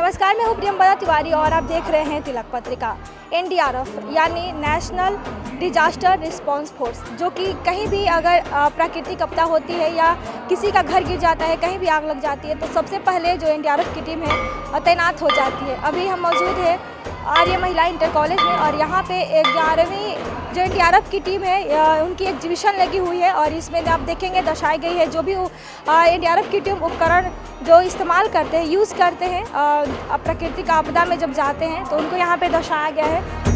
नमस्कार, मैं हूँ प्रियंवदा तिवारी और आप देख रहे हैं तिलक पत्रिका। एनडीआरएफ यानी नेशनल डिजास्टर रिस्पांस फोर्स, जो कि कहीं भी अगर प्राकृतिक आपदा होती है या किसी का घर गिर जाता है, कहीं भी आग लग जाती है, तो सबसे पहले जो एनडीआरएफ की टीम है तैनात हो जाती है। अभी हम मौजूद हैं आर्य महिला इंटर कॉलेज में और यहाँ पे 11वीं जो एनडीआरएफ की टीम है उनकी एग्जीबिशन लगी हुई है और इसमें आप देखेंगे दर्शाई गई है जो भी एनडीआरएफ की टीम उपकरण जो इस्तेमाल करते हैं, यूज़ करते हैं प्राकृतिक आपदा में जब जाते हैं, तो उनको यहाँ पे दर्शाया गया है।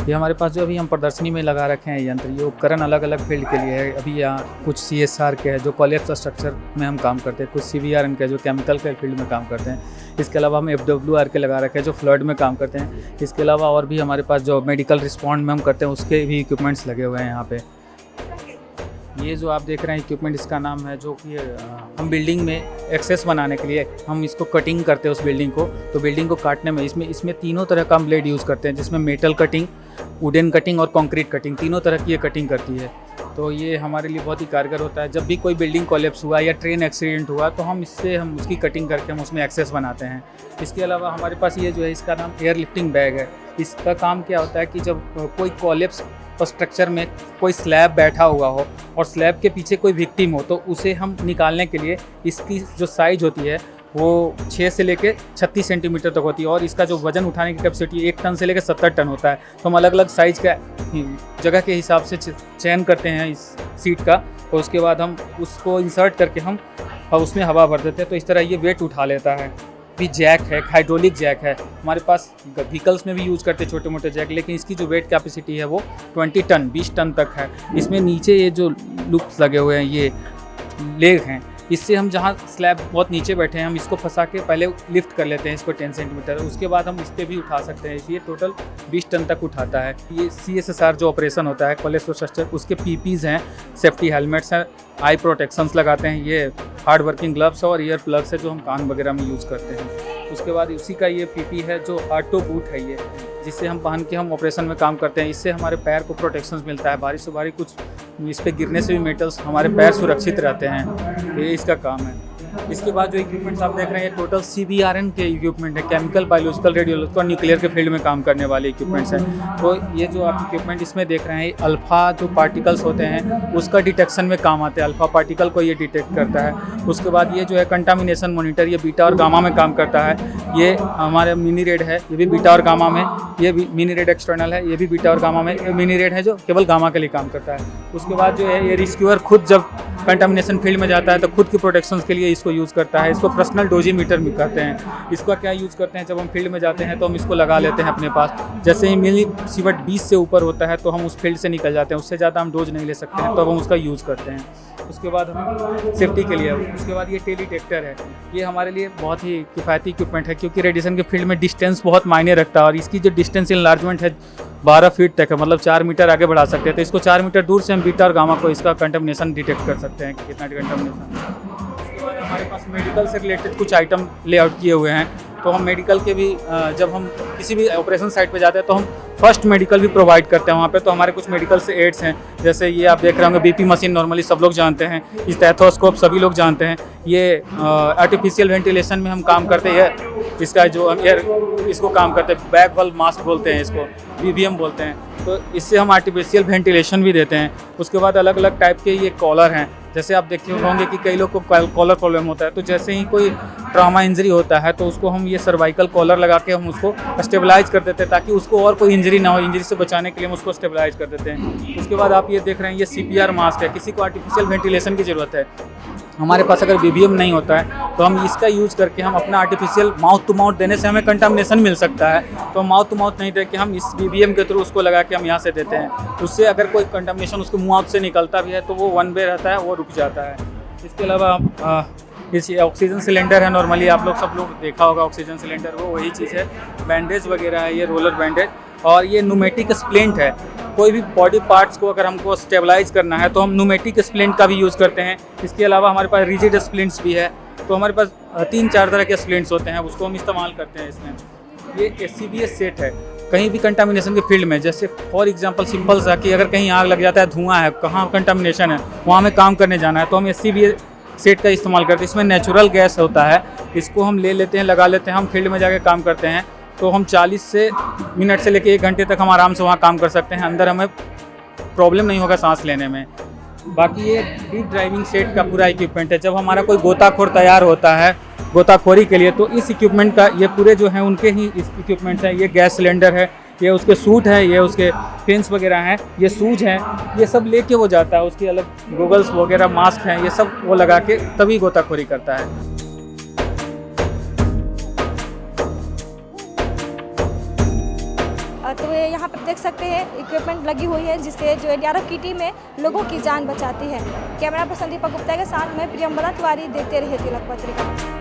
ये हमारे पास जो अभी हम प्रदर्शनी में लगा रखे हैं यंत्र, ये उपकरण अलग अलग फील्ड के लिए है। अभी यहाँ कुछ CSR के हैं जो कोलैप्स स्ट्रक्चर में हम काम करते हैं, कुछ CBRN के जो केमिकल के फील्ड में काम करते हैं। इसके अलावा हम FWR के लगा रखे हैं जो फ्लड में काम करते हैं। इसके अलावा और भी हमारे पास जो मेडिकल रिस्पॉन्ड में हम करते हैं उसके भी इक्विपमेंट्स लगे हुए हैं यहाँ पे। ये जो आप देख रहे हैं इक्विपमेंट, इसका नाम है जो कि हम बिल्डिंग में एक्सेस बनाने के लिए हम इसको कटिंग करते हैं उस बिल्डिंग को। तो बिल्डिंग को काटने में इसमें तीनों तरह का हम ब्लेड यूज़ करते हैं, जिसमें मेटल कटिंग, वुडन कटिंग और कंक्रीट कटिंग, तीनों तरह की ये कटिंग करती है। तो ये हमारे लिए बहुत ही कारगर होता है। जब भी कोई बिल्डिंग कोलैप्स हुआ या ट्रेन एक्सीडेंट हुआ तो हम उसकी कटिंग करके हम उसमें एक्सेस बनाते हैं। इसके अलावा हमारे पास ये जो है इसका नाम एयर लिफ्टिंग बैग है। इसका काम क्या होता है कि जब कोई कोलैप्स स्ट्रक्चर में कोई स्लैब बैठा हुआ हो और स्लैब के पीछे कोई विक्टिम हो, तो उसे हम निकालने के लिए इसकी जो साइज़ होती है वो 6 से लेके 36 सेंटीमीटर तक होती है और इसका जो वज़न उठाने की कैपेसिटी 1 टन से लेकर 70 टन होता है। तो हम अलग अलग साइज़ का जगह के हिसाब से चयन करते हैं इस सीट का और उसके बाद हम उसको इंसर्ट करके हम उसमें हवा भर देते हैं। तो इस तरह ये वेट उठा लेता है। भी जैक है, हाइड्रोलिक जैक है हमारे पास। व्हीकल्स में भी यूज़ करते हैं छोटे मोटे जैक, लेकिन इसकी जो वेट कैपेसिटी है वो 20 टन तक है। इसमें नीचे ये जो लूप्स लगे हुए हैं, ये लेग हैं, इससे हम जहाँ स्लैब बहुत नीचे बैठे हैं हम इसको फंसा के पहले लिफ्ट कर लेते हैं इसको 10 सेंटीमीटर, उसके बाद हम इस पर भी उठा सकते हैं। ये टोटल 20 टन तक उठाता है। ये CSR जो ऑपरेशन होता है कोलैप्स स्ट्रक्चर, उसके PPs हैं, सेफ्टी हेलमेट्स हैं, आई प्रोटेक्शंस लगाते हैं, ये हार्ड वर्किंग ग्लव्स और ईयर प्लग्स है जो हम कान वगैरह में यूज़ करते हैं। उसके बाद उसी का ये PP है जो ऑटो बूट है, ये जिससे हम पहन के हम ऑपरेशन में काम करते हैं। इससे हमारे पैर को प्रोटेक्शन मिलता है, भारी से भारी कुछ इस पर गिरने से भी मेटल्स हमारे पैर सुरक्षित रहते हैं। तो ये इसका काम है। इसके बाद जो इक्विपमेंट्स आप देख रहे हैं ये टोटल CBRN के इक्विपमेंट है, केमिकल, बायोलॉजिकल, रेडियोलॉजिकल, न्यूक्लियर के फील्ड में काम करने वाले इक्विपमेंट्स हैं। तो ये जो आप इक्विपमेंट इसमें देख रहे हैं, अल्फ़ा जो पार्टिकल्स होते हैं उसका डिटेक्शन में काम आते हैं। अल्फ़ा पार्टिकल को ये डिटेक्ट करता है। उसके बाद ये जो है कंटामिनेशन मॉनिटर, ये बीटा और गामा में काम करता है। ये हमारे मिनी रेड है, ये भी बीटा और गामा में। ये भी मिनी रेड एक्सटर्नल है, ये भी बीटा और गामा में। ये मिनी रेड है जो केवल गामा के लिए काम करता है। उसके बाद जो है ये रिस्क्यूअर खुद जब कंटामिनेशन फील्ड में जाता है तो खुद की प्रोटेक्शन के लिए इसको यूज़ करता है। इसको पर्सनल डोजीमीटर भी कहते हैं। इसका क्या यूज़ करते हैं, जब हम फील्ड में जाते हैं तो हम इसको लगा लेते हैं अपने पास। जैसे ही मिली सीवट 20 से ऊपर होता है तो हम उस फील्ड से निकल जाते हैं, उससे ज़्यादा हम डोज नहीं ले सकते हैं, तो हम उसका यूज़ करते हैं। उसके बाद हम सेफ्टी के लिए, उसके बाद ये टेली डिटेक्टर है। ये हमारे लिए बहुत ही किफ़ायती इक्विपमेंट है क्योंकि रेडिएशन के फील्ड में डिस्टेंस बहुत मायने रखता है और इसकी जो डिस्टेंस इनलार्जमेंट है 12 फीट तक है, मतलब 4 मीटर आगे बढ़ा सकते हैं। तो इसको 4 मीटर दूर से हम बीटा और गामा को इसका कंटामिनेशन डिटेक्ट कर सकते हैं कि कितना कंटामिनेशन। उसके बाद हमारे पास मेडिकल से रिलेटेड कुछ आइटम लेआउट किए हुए हैं। तो हम मेडिकल के भी जब हम किसी भी ऑपरेशन साइट पे जाते हैं तो हम फर्स्ट मेडिकल भी प्रोवाइड करते हैं वहाँ पे। तो हमारे कुछ मेडिकल से एड्स हैं, जैसे ये आप देख रहे होंगे BP मशीन, नॉर्मली सब लोग जानते हैं। स्टेथोस्कोप सभी लोग जानते हैं। ये आर्टिफिशियल वेंटिलेशन में हम काम करते हैं, इसका जो एयर इसको काम करते हैं, बैक वाल मास्क बोलते हैं, इसको BVM बोलते हैं। तो इससे हम आर्टिफिशियल वेंटिलेशन भी देते हैं। उसके बाद अलग अलग टाइप के ये कॉलर हैं, जैसे आप देखते होंगे कि कई लोग को कॉलर प्रॉब्लम होता है। तो जैसे ही कोई ट्रॉमा इंजरी होता है तो उसको हम ये सर्वाइकल कॉलर लगा के हम उसको स्टेबलाइज कर देते हैं ताकि उसको और कोई इंजरी ना हो। इंजरी से बचाने के लिए हम उसको स्टेबलाइज कर देते हैं। उसके बाद आप ये देख रहे हैं ये CPR मास्क है। किसी को आर्टिफिशियल वेंटिलेशन की ज़रूरत है, हमारे पास अगर BVM नहीं होता है तो हम इसका यूज़ करके हम अपना आर्टिफिशियल माउथ टू माउथ देने से हमें कंटामिनेशन मिल सकता है। तो माउथ टू माउथ नहीं दे के हम इस BVM के थ्रू उसको लगा के हम यहाँ से देते हैं। उससे अगर कोई कंटामिनेशन उसके मुँह से निकलता भी है तो वो 1 वे रहता है, वो रुक जाता है। इसके अलावा इस ऑक्सीजन सिलेंडर है, नॉर्मली आप लोग सब लोग देखा होगा ऑक्सीजन सिलेंडर, वो वही चीज़ है। बैंडेज वगैरह है, ये रोलर बैंडेज, और ये न्यूमेटिक स्प्लिंट है। कोई भी बॉडी पार्ट्स को अगर हमको स्टेबलाइज करना है तो हम न्यूमेटिक स्प्लिंट का भी यूज़ करते हैं। इसके अलावा हमारे पास रिजिड स्प्लिंट्स भी है। तो हमारे पास 3-4 तरह के स्प्लिंट्स होते हैं, उसको हम इस्तेमाल करते हैं इसमें। ये SCBA सेट है। कहीं भी कंटामिनेशन के फील्ड में, जैसे फॉर एग्जांपल सिंपल सा कि अगर कहीं आग लग जाता है, धुआं है, कहाँ कंटामिनेशन है, वहाँ हमें काम करने जाना है, तो हम SCBA सेट का इस्तेमाल करते हैं। इसमें नेचुरल गैस होता है, इसको हम ले लेते हैं, लगा लेते हैं, हम फील्ड में जाके काम करते हैं। तो हम 40 मिनट से लेकर 1 घंटे तक हम आराम से वहाँ काम कर सकते हैं, अंदर हमें प्रॉब्लम नहीं होगा सांस लेने में। बाकी ये डीप ड्राइविंग सेट का पूरा इक्विपमेंट है। जब हमारा कोई गोताखोर तैयार होता है गोताखोरी के लिए, तो इस इक्विपमेंट का, ये पूरे जो हैं उनके ही इक्विपमेंट्स हैं। ये गैस सिलेंडर है, ये उसके सूट है, ये उसके पेंस वगैरह हैं, ये सूज हैं, ये सब लेके वो जाता है। उसकी अलग गॉगल्स वगैरह, मास्क हैं, ये सब वो लगा के तभी गोताखोरी करता है। तो ये यहाँ पर देख सकते हैं इक्विपमेंट लगी हुई है, जिससे जो NDRF की टीम है लोगों की जान बचाती है। कैमरा पर्सन दीपक गुप्ता के साथ मैं प्रियंवदा तिवारी, देखते रहिए तिलक पत्रिका।